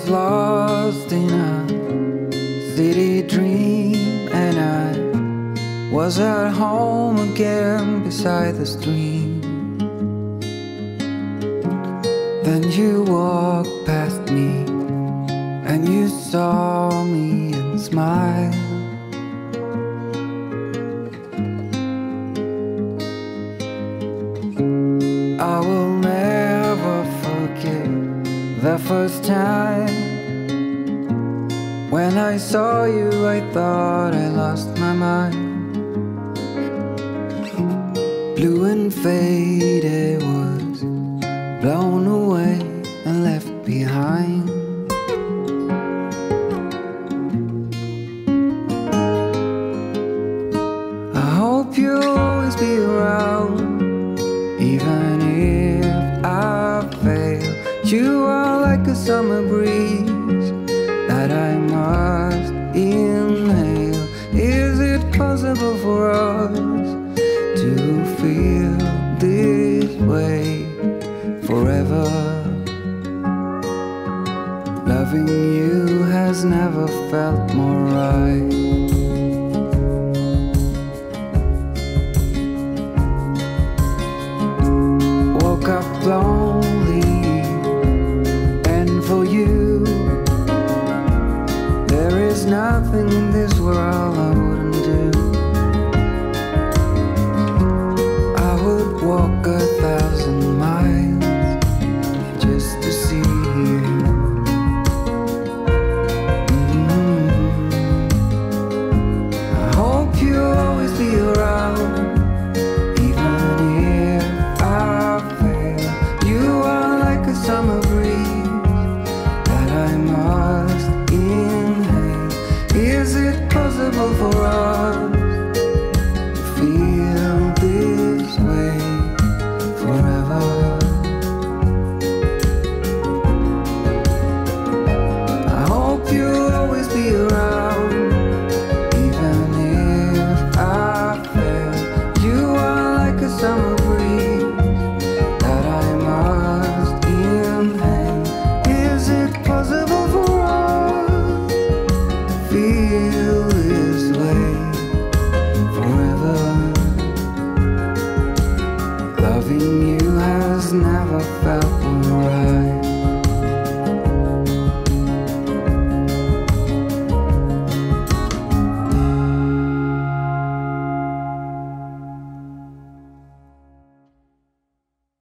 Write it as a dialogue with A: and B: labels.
A: was lost in a city dream, and I was at home again beside the stream. Then you walked past me, and you saw me and smiled. I will never forget the first time when I saw you. I thought I lost my mind. Blue and faded was blown away and left behind. I hope you'll always be around, even if I fail. You are like a summer breeze that I must inhale. Is it possible for us to feel this way forever? Loving you has never felt more right. Woke up long